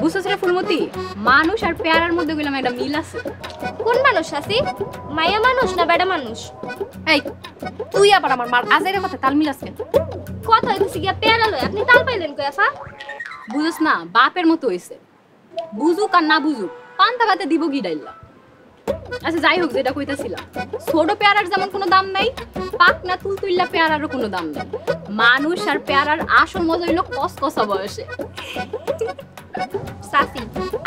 বুঝছস রে ফুলমতি, মানুষ আর পেয়ারার মধ্যে গেলাম একটা মিল আছে। কোন মানুষ আসি? মায়া মানুষ না বেড়া মানুষ? এই তুই আবার আমার মার আজের কথা তাল মিলাস কেন? কথা হইতেছি গিয়া পেয়ারা লয়, আপনি তাল পাইলেন কই আফা? বুঝছস না, বাপের মতো হইছে। বুঝুক আর না বুঝুক, পান্তা ভাতে দিব কি ডাইলা। আচ্ছা যাই হোক, যেটা কইতাছিলাম, ছোট পেয়ারার যেমন কোনো দাম নাই, পাকনা তুলতুল্লা পেয়ারারও কোনো দাম নাই। মানুষ আর পেয়ারার আসল মজা হইলো কসকসা বয়সে। সাফি,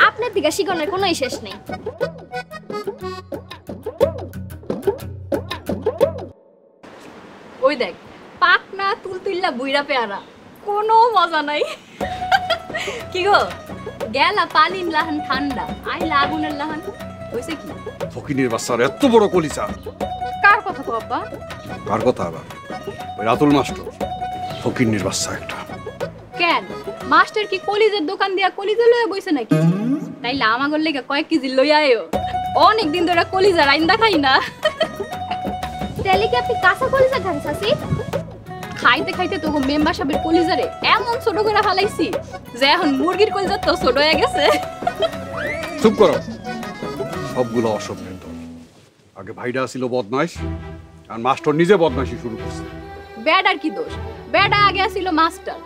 আপনার দিকে শিকনের কোনো শেষ নেই। ওই দেখ, পাকনা তুলতুল্লা বুইরা পেয়ারা, কোনো মজা নাই। কি গো, গেলা পালিন লাহান ঠান্ডা, আইলা আগুনের লাহান, হইছে কি? ফকিনীর বাচ্চার এত বড় কলিজা। কার কথা কো আব্বা? কার কথা আবার? ওই রাতুল মাস্টার, ফকিনীর বাচ্চা একটা। কেন মাস্টার কি কলিজের দোকান দিয়া কলিজা লইয়া বইছে নাকি? তাইলে আমাগর লেগে কয়েক কেজি লইয়া আইও, অনেক দিন ধরে কলিজা রাইন্দা খাই না। তাইলে কি আপনি কাঁচা কলিজা খান সাসি? খাইতে খাইতে তো মেম্বার সাহেবের কলিজারে এমন ছোট করে ফালাইছি যে এখন মুরগির কলিজা তো ছোট হয়ে গেছে। চুপ করো, সবগুলো অসভ্যের দল। আগে ভাইডা ছিল বদমাইশ, আর মাস্টার নিজে বদমাইশি শুরু করছে। ব্যাডার কি দোষ? ব্যাডা আগে ছিল মাস্টার,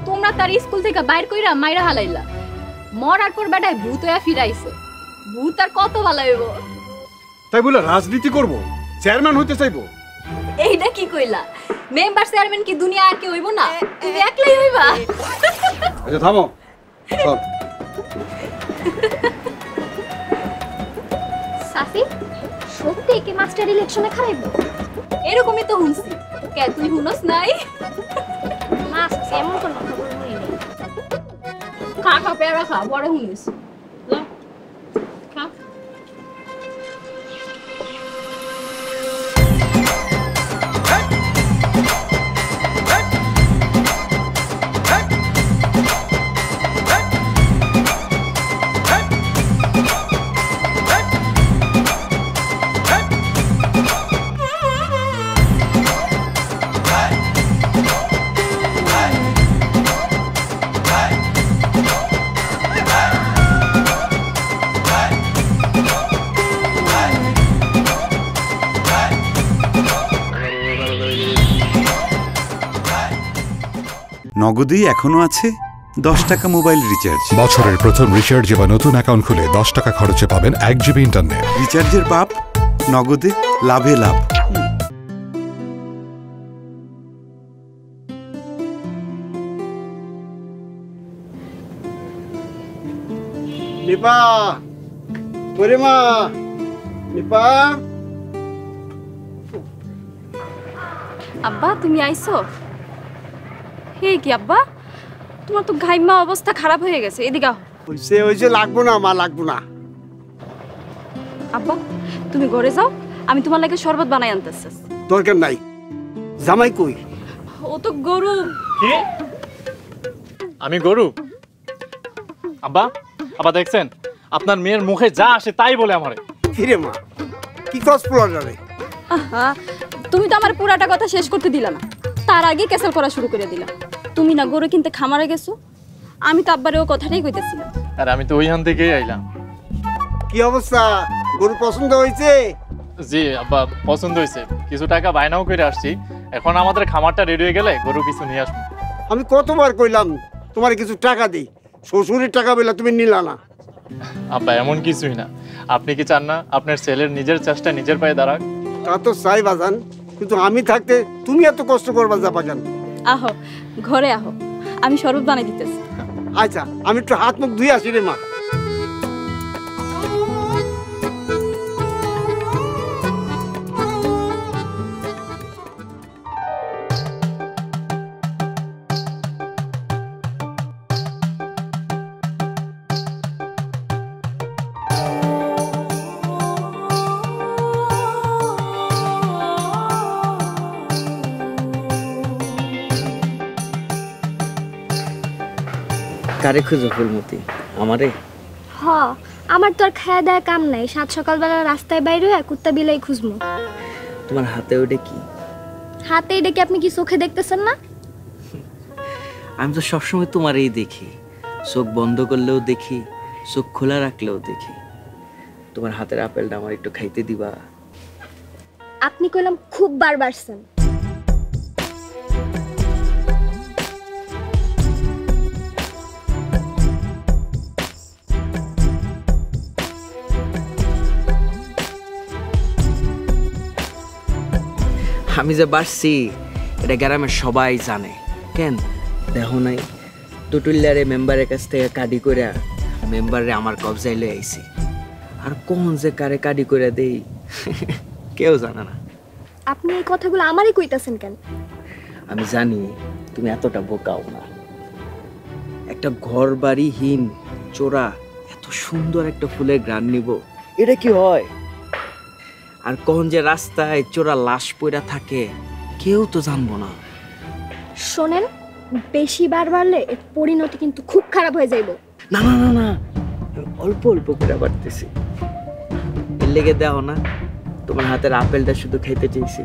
তোমরা তার স্কুল থেকে বাইর কইরা মাইরা হালাইলা। মরার পর ব্যাডায় ভূত হইয়া ফিরাইছে। ভূত আর কত ভালো হইব? তাই বলে রাজনীতি করব, চেয়ারম্যান হইতে চাইবো? এইটা কি কইলা? মেম্বার চেয়ারম্যান কি দুনিয়া আর কি হইব না? তুমি একলাই হইবা? আচ্ছা থামো, চল। সাসি, সত্যি কি মাস্টার ইলেকশনে খারাইব? এরকমই তো শুনছি। কে তুই শুনস নাই? না সাসি, এমন কোন খবর শুনি নাই। খা খা পেয়ারা খা, বড় শুনিস। খা। নগদেই এখনো আছে 10 টাকা মোবাইল রিচার্জ। বছরের প্রথম রিচার্জে বা নতুন অ্যাকাউন্ট খুলে 10 টাকা খরচে পাবেন 1 জিবি ইন্টারনেট। রিচার্জের বাপ, নগদে লাভে লাভ। নিপা, ওরে মা, নিপা। আব্বা তুমি আইছো? হে কি আব্বা, তোমার তো ঘাইমা অবস্থা খারাপ হয়ে গেছে, এদিকে আও। হইছে লাগবো না মা, লাগবো না। আব্বা তুমি ঘরে যাও, আমি তোমার লাগে শরবত বানাই আনতেছি। দরকার নাই, জামাই কই? ও তো গরু। কি? আমি গরু? আব্বা, আব্বা দেখছেন আপনার মেয়ের মুখে যা আসে তাই বলে আমারে। কিরে মা, কি কস পোলাটারে? আহা, তুমি তো আমার পুরাটা কথা শেষ করতে দিলা না, তার আগে ক্যাসেল করা শুরু করে দিলা। তুমি না গরু কিনতে খামারে গেছো, আমি তো আব্বারে ও কথাটাই কইতেছিলাম। আর আমি তো ওইখান থেকেই আইলাম। কি অবস্থা, গরু পছন্দ হয়েছে? জি আব্বা, পছন্দ হয়েছে। কিছু টাকা বায়নাও করে আসছি, এখন আমাদের খামারটা রেডি হয়ে গেলে গরু কিছু নিয়ে আসবো। আমি কতবার কইলাম তোমার কিছু টাকা দিই, শ্বশুরের টাকা বলে তুমি নিলা না। আব্বা এমন কিছুই না, আপনি কি চান না আপনার ছেলের নিজের চেষ্টা নিজের পায়ে দাঁড়াক? তা তো চাই বাজান, কিন্তু আমি থাকতে তুমি এত কষ্ট করবা যাবা কেন? আহো ঘরে আহো, আমি শরবত বানাই দিতেছি। আচ্ছা আমি একটু হাত মুখ ধুয়ে আসি রে মা। কারে খুঁজো ফুলমতি? আমারে? হ, আমার তো আর খায়া দেয়া কাম নাই, সাত সকালবেলা রাস্তায় বাইরে হয়ে কুত্তা বিলাই খুঁজমু। তোমার হাতে ওটা কি? হাতে এটা কি আপনি কি চোখে দেখতেছেন না? আমি তো সবসময় তোমারই দেখি, চোখ বন্ধ করলেও দেখি, চোখ খোলা রাখলেও দেখি। তোমার হাতের আপেলটা আমার একটু খাইতে দিবা? আপনি কইলাম খুব বার বাড়ছেন। আমি যে বাড়ছি এটা গ্রামের সবাই জানে। কেন দেখো নাই, টুটুল্লারে মেম্বারের কাছ থেকে কাডি করে মেম্বারে আমার কবজায় লয়ে আইছি। আর কোন যে কারে কাডি করে দেই কেউ জানে না। আপনি এই কথাগুলো আমারই কইতাছেন কেন? আমি জানি তুমি এতটা বোকাও না। একটা ঘর বাড়িহীন চোরা এত সুন্দর একটা ফুলের ঘ্রাণ নিব, এটা কি হয়? আর কোন যে রাস্তায় চোরা লাশ পড়া থাকে কেউ তো জানবো না। শোনেন, বেশি বার বাড়লে এর পরিণতি কিন্তু খুব খারাপ হয়ে যাইব। না না না না, আমি অল্প অল্প করে বাড়তেছি। এর লেগে দাও না, তোমার হাতের আপেলটা শুধু খাইতে চাইছি।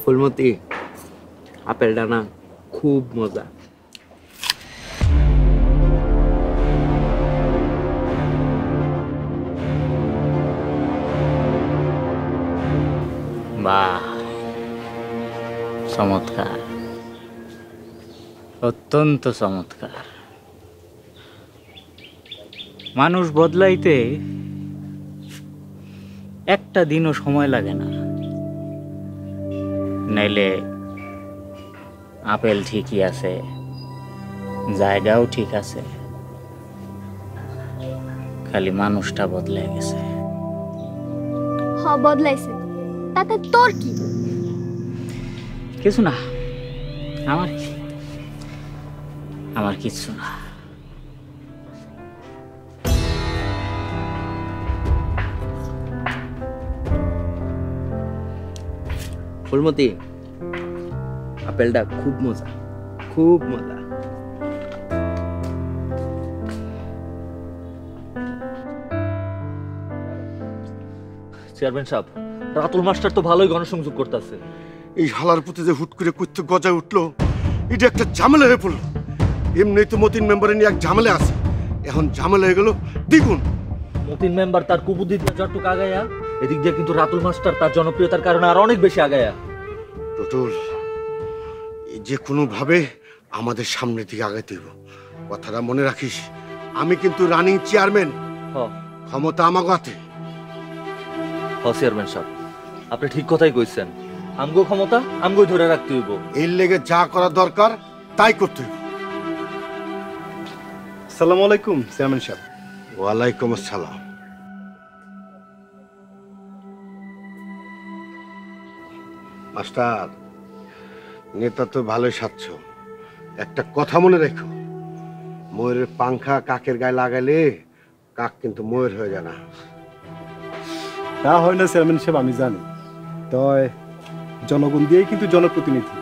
ফুলমতি, আপেলটা না খুব মজা। বাহ, চমৎকার, অত্যন্ত চমৎকার। মানুষ বদলাইতে একটা দিনও সময় লাগে না। নাইলে আপেল ঠিকই আছে, জায়গাও ঠিক আছে, খালি মানুষটা বদলে গেছে। বদলাইছে, তাতে তোর কি? কিছু না, আমার কিছু না। ফুলমতি, আপেলটা খুব মজা, খুব মজা। চেয়ারম্যান সাহেব, রাতুল মাস্টার তো ভালোই গণসংযোগ করতেছে। এই হালার পুঁতে যে হুট করে কইতে গজায় উঠলো, এটা একটা ঝামেলা হয়ে পড়লো। এমনি তো মতিন মেম্বারে নিয়ে এক ঝামেলা আছে, এখন ঝামেলা হয়ে গেল দ্বিগুণ। মতিন মেম্বার তার কুবুদ্ধি দিয়ে যতটুকু আগায়া, এদিক দিয়ে কিন্তু রাতুল মাস্টার তার জনপ্রিয়তার কারণে আর অনেক বেশি আগায়া। টুটুল, যে কোনো ভাবে আমাদের সামনের দিকে আগাইতে হইব। কথাটা মনে রাখিস, আমি কিন্তু রানিং চেয়ারম্যান, ক্ষমতা আমাকে হাতে। চেয়ারম্যান সাহেব, আপনি ঠিক কথাই কইছেন। আমগো ক্ষমতা আমগোই ধরে রাখতে হইব। এর লেগে যা করা দরকার তাই করতে হইব। আসসালামু আলাইকুম চেয়ারম্যান সাহেব। ওয়ালাইকুম আসসালাম। মাস্টার, নেতা তো ভালোই সাজছ, একটা কথা মনে রেখো, ময়ূরের পাংখা কাকের গায়ে লাগাইলে কাক কিন্তু ময়ূর হয়ে যায় না। তা হয় না চেয়ারম্যান সাহেব, আমি জানি। তয় জনগণ দিয়েই কিন্তু জনপ্রতিনিধি।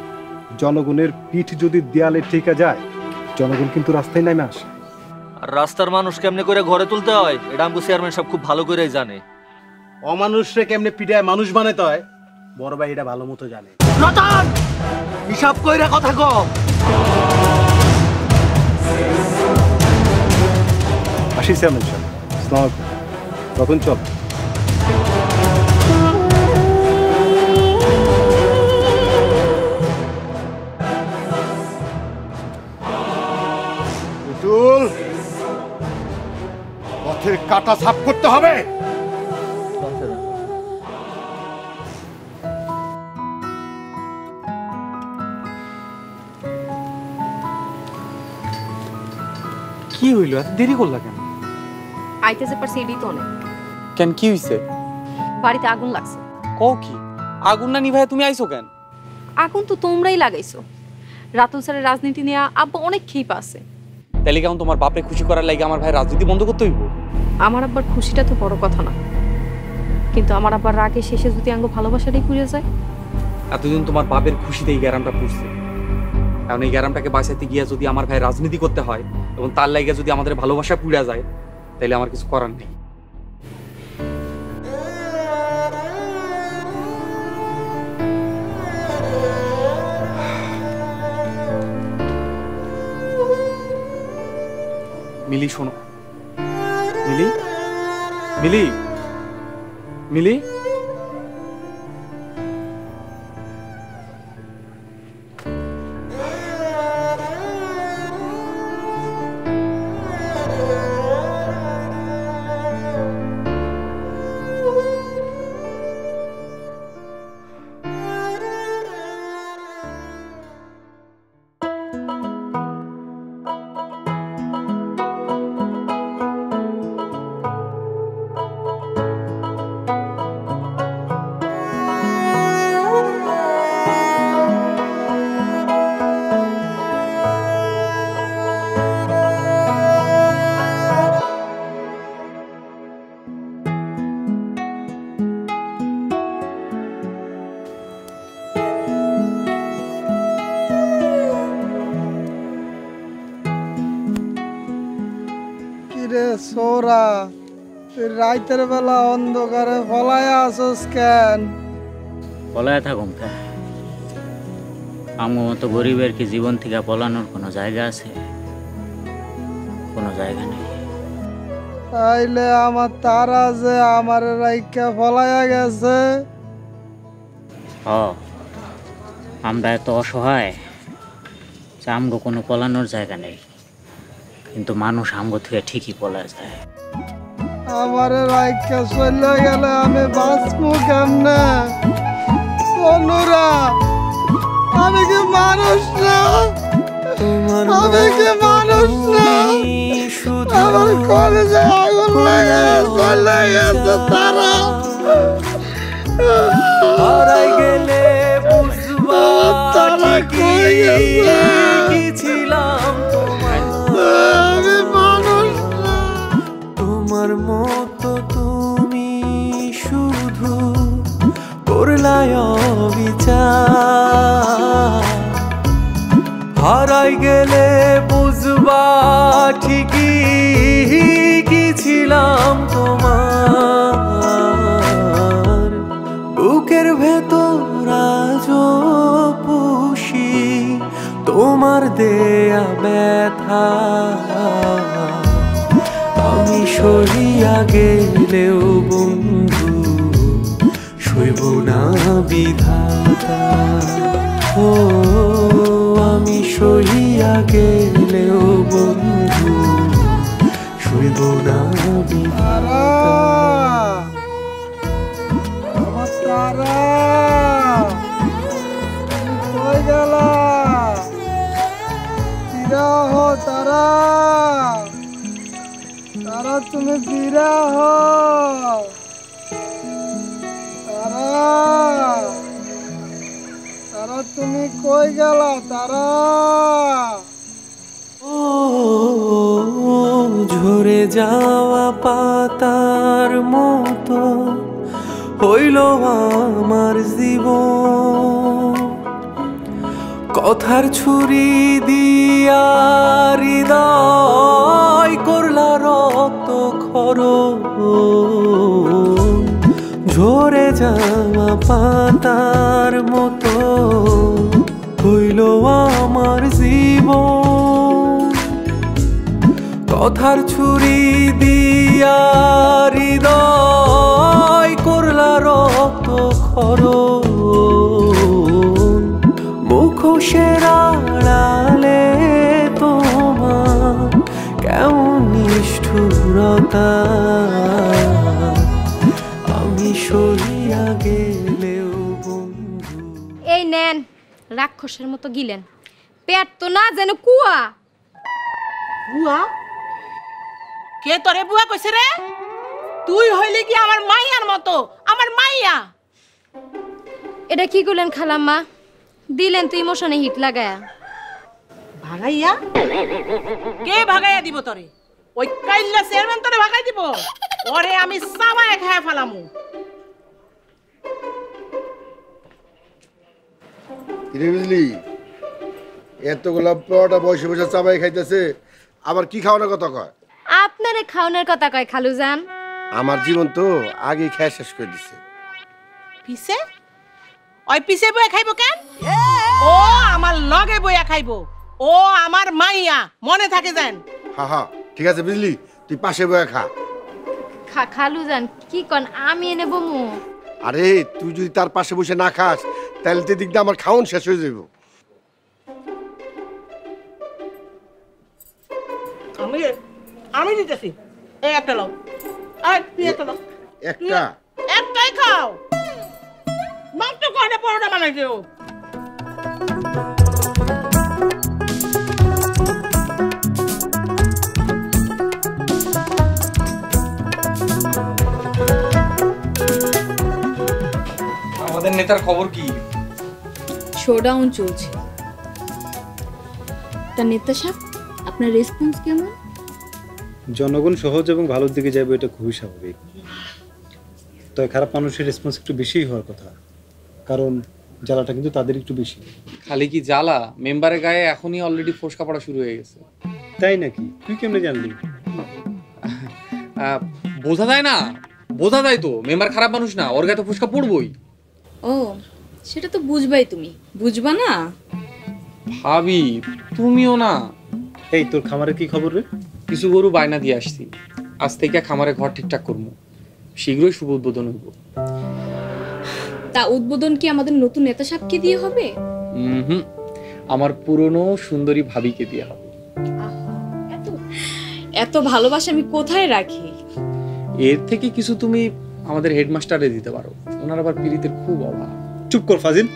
জনগণের পিঠ যদি দেয়ালে ঠেকে যায়, জনগণ কিন্তু রাস্তায় নামে আসে। আর রাস্তার মানুষ কেমনে করে ঘরে তুলতে হয় এটা আমগো চেয়ারম্যান সাহেব খুব ভালো করেই জানে। অমানুষরে কেমনে পিঠায় মানুষ বানাইতে হয় বড় ভাই এটা ভালো মতো জানে। রতন, হিসাব কইরা কথা কও। আসি চেয়ারম্যান সাহেব, আসসালামু আলাইকুম। তখন চল। টুটুল, পথের কাটা সাফ করতে হবে। কি হইলো, এত দেরি করলা কেন? আইতেছে পারছে এটাই তো অনেক। কেন, কি হইছে? বাড়িতে আগুন লাগছে। কও কি? আগুন না নিভায় তুমি আইছো কেন? আগুন তো তোমরাই লাগাইছো। রাতুল স্যারের রাজনীতি নিয়ে আব্বা অনেক ক্ষেপ আছে। তাহলে কেমন তোমার বাপরে খুশি করার লাগে আমার ভাই রাজনীতি বন্ধ করতে হইব? আমার আব্বার খুশিটা তো বড় কথা না, কিন্তু আমার আব্বার রাগে শেষে যদি আঙ্গ ভালোবাসাটাই পুড়ে যায়। এতদিন তোমার বাপের খুশিতে এই গ্যারামটা পুড়ছে, কারণ এই গ্যারামটাকে বাঁচাইতে গিয়া যদি আমার ভাই রাজনীতি করতে হয় এবং তার লাগে যদি আমাদের ভালোবাসা পুড়ে যায়, তাইলে আমার কিছু করার নেই। মিলি শোনো, মিলি মিলি মিলি সোরা তুই রাইতের বেলা অন্ধকারে ফলায় আসস কেন? পলায় থাকুম কে? আমার মতো গরিবের কি জীবন থেকে পলানোর কোনো জায়গা আছে? কোনো জায়গা নেই। তাইলে আমার তারা যে আমার রাইকা ফলায়া গেছে। আমরা এত অসহায় যে আমগো কোনো পলানোর জায়গা নেই, কিন্তু মানুষ আমগো থেকে ঠিকই পলায় যায়। আমার রাইকা চলে গেলে আমি বাঁচবো কেমনে? অনুরা আমি কি মানুষ না? আমি কি মানুষ না? আমার কলেজে আগুন লাগে চলে গেছে তারা। হারাই গেলে বুঝবা তারা কই গেছে কি ছিলাম আমি মানুষ না। তোমার মতো তুমি শুধু করলাই অবিচার। হারাই গেলে বুঝবা ঠিকই কি ছিলাম তোমার। বুকের ভেতর আজও পুষি তোমার দেয়া ব্যথা। আমি সরিয়া গেলেও বন্ধু সইব না বিধাতা। ও আমি সরিয়া গেলেও বন্ধু সইব না বিধাতা। আমার তারা কই গেলা? ফিরা হো তারা, তারা তুমি ফিরা হো। তারা তারা তুমি কই গেলা? তারা ও ঝরে যাওয়া পাতার মতো হইল আমার জীবন। কথার ছুরি দিয়া হৃদয় করলা রক্ত ক্ষরণ। ঝরে যাওয়া পাতার মতো হইল আমার জীবন। কথার ছুরি দিয়া হৃদয় করলা রক্ত ক্ষরণ। মুখোশের আড়ালে তোমার কেমন নিষ্ঠুরতা। আমি সরিয়া গেলেও বন্ধু। এই নেন, রাক্ষসের মতো গিলেন। পেট তো না যেন কুয়া। বুয়া? কে তোরে বুয়া কইছে রে? তুই হইলি কি আমার মাইয়ার মতো? আমার মাইয়া। এটা কি করলেন খালাম্মা? দিলেন তো ইমোশনে হিট লাগায়া। ভাগাইয়া? কে ভাগাইয়া দিব তোরে? ওই কাইল্লা চেয়ারম্যান তোরে ভাগাই দিব? ওরে আমি সাবায় খায়া ফেলামু। কিরে বুঝলি, এতগুলা পরোটা বসে বসে চাবাই খাইতেছে, আবার কি খাওয়ানোর কথা কয়? আপনারে খাওয়ানোর কথা কয় খালুজান। আমার জীবন তো আগে খেয়ে শেষ করে দিছে। পিছে ওই পিছে বইয়া খাইবো কেন? ও আমার লগে বইয়া খাইবো, ও আমার মাইয়া, মনে থাকে যেন। হ্যাঁ হ্যাঁ ঠিক আছে বুঝলি, তুই পাশে বয়ে খা। খালুজান কি কন, আমি এনে বমু? আরে তুই যদি তার পাশে বসে না খাস তাহলে তো দিক দিয়ে আমার খাওন শেষ হয়ে যাইব। আমি দিতেছি, এই একটা লাও, আর তুই একটা লাও। একটা একটাই খাও, মাত্র কয়টা পরোটা বানাইছো? আমাদের নেতার খবর কি? শোডাউন চলছে। তা নেতা সাহেব, আপনার রেসপন্স কেমন? জনগণ সহজ এবং ভালোর দিকে যাবে, এটা খুবই স্বাভাবিক। তবে খারাপ মানুষের রেসপন্স একটু বেশিই হওয়ার কথা, কারণ জ্বালাটা কিন্তু তাদের একটু বেশি। খালি কি জ্বালা, মেম্বারের গায়ে এখনই অলরেডি ফোসকা পড়া শুরু হয়ে গেছে। তাই নাকি? তুই কেমনে জানলি? বোঝা যায় না? বোঝা যায় তো, মেম্বার খারাপ মানুষ না, ওর গায়ে তো ফোসকা পড়বই। ও সেটা তো বুঝবাই, তুমি বুঝবা না? ভাবি তুমিও না। এই তোর খামারের কি খবর রে? কিছু গরু বায়না দিয়ে আসছি, আজ থেকে খামারে ঘর ঠিকঠাক করবো, শীঘ্রই শুভ উদ্বোধন হইব। তা উদ্বোধন কি আমাদের নতুন নেতা সাহেবকে দিয়ে হবে? আমার পুরনো সুন্দরী ভাবিকে দিয়ে হবে। এত ভালোবাসা আমি কোথায় রাখি? এর থেকে কিছু তুমি আমাদের হেডমাস্টারে দিতে পারো, ওনার আবার পিরিতের খুব অভাব। চুপ কর ফাজিল।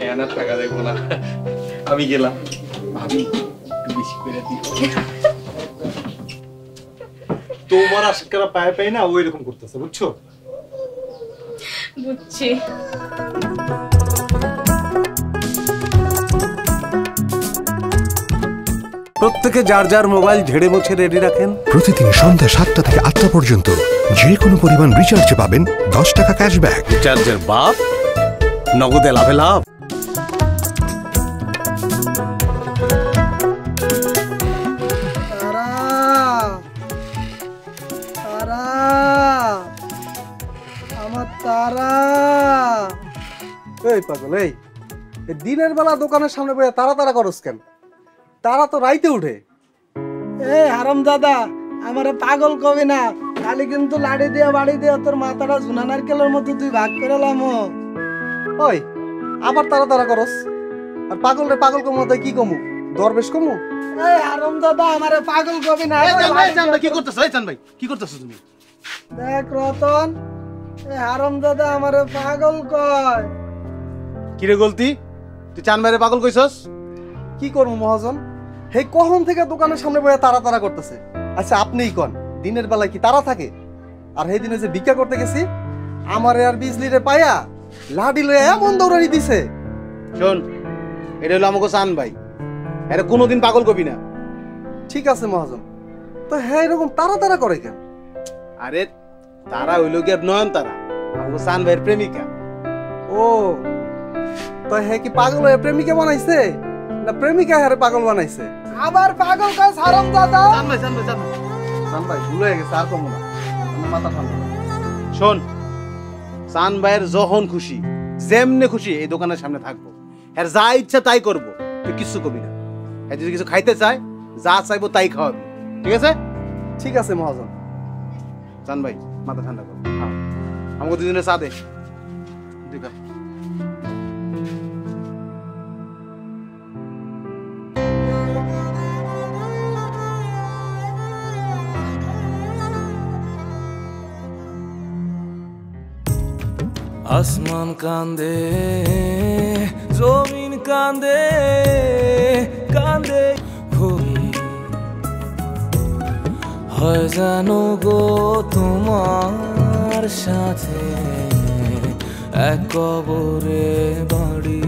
এনা টাকা দেখবো না, আমি গেলাম। ভাবি একটু বেশি করে দিও। তোমার আশকারা পায়ে পায় না, ওই রকম করতেছে, বুঝছো? বুঝছি। প্রত্যেকে যার যার মোবাইল ঝেড়ে মুছে রেডি রাখেন। প্রতিদিন সন্ধ্যা 7টা থেকে 8টা পর্যন্ত যে কোনো পরিমাণ রিচার্জে পাবেন 10 টাকা ক্যাশব্যাক। রিচার্জের বাপ, নগদে লাভে লাভ। এই পাগল, এই দিনের বেলা দোকানের সামনে বসে তারা তারা করস কেন? তারা তো রাইতে উঠে। এই হারাম দাদা, আমারে পাগল কবি না, কালি কিন্তু লাড়ি দিয়া বাড়ি দিয়া তোর মাথাটা ঝুনা নারকেলের মতো তুই ভাগ করে লামো। ওই আবার তারা তারা করস, আর পাগল রে পাগল কমু তাই কি কমু? দরবেশ কমু? এই হারাম দাদা, আমারে পাগল কবি না। কি করতেছ? এই চান ভাই কি করতেছ তুমি? দেখ রতন, এই হারাম দাদা আমারে পাগল কয়। কিরে গলতি, তুই চান ভাইরে পাগল কইছস? কি করবো মহাজন, হে কখন থেকে দোকানের সামনে বসে তারা তারা করতেছে। আচ্ছা আপনিই কন, দিনের বেলায় কি তারা থাকে? আর সেই দিনে যে ভিক্ষা করতে গেছি, আমারে আর বিজলি রে পায়া লাডি লয়ে এমন দৌড়ানি দিছে। শোন, এটা হলো আমাকে চান ভাই, এটা কোনোদিন পাগল কবি না। ঠিক আছে মহাজন, তো হ্যাঁ এরকম তারা তারা করে কেন? আরে তারা হইলো গিয়ে নয়ন তারা, আমাকে চান ভাইয়ের প্রেমিকা। ও তো হ্যাঁ কি পাগল হয়ে প্রেমিকা বানাইছে, না প্রেমিকা হ্যাঁ পাগল বানাইছে? আবার পাগল কয় হারাম দাদা। চান ভাই, চান ভাই, চান ভাই, চান ভাই ভুল হয়ে গেছে, আর কমু না, মাথা ঠান্ডা। শোন, চান ভাইয়ের যখন খুশি যেমনে খুশি এই দোকানের সামনে থাকবো, আর যা ইচ্ছা তাই করবো, তুই কিচ্ছু কবি না। আর যদি কিছু খাইতে চায়, যা চাইবো তাই খাওয়াবি, ঠিক আছে? ঠিক আছে মহাজন। চান ভাই মাথা ঠান্ডা কর, আমাকে দুদিনের চা দে। আসমান কান্দে, জমিন কান্দে, কান্দে ভুল হয় জানো গো তোমার সাথে এক কবরে বাড়ি।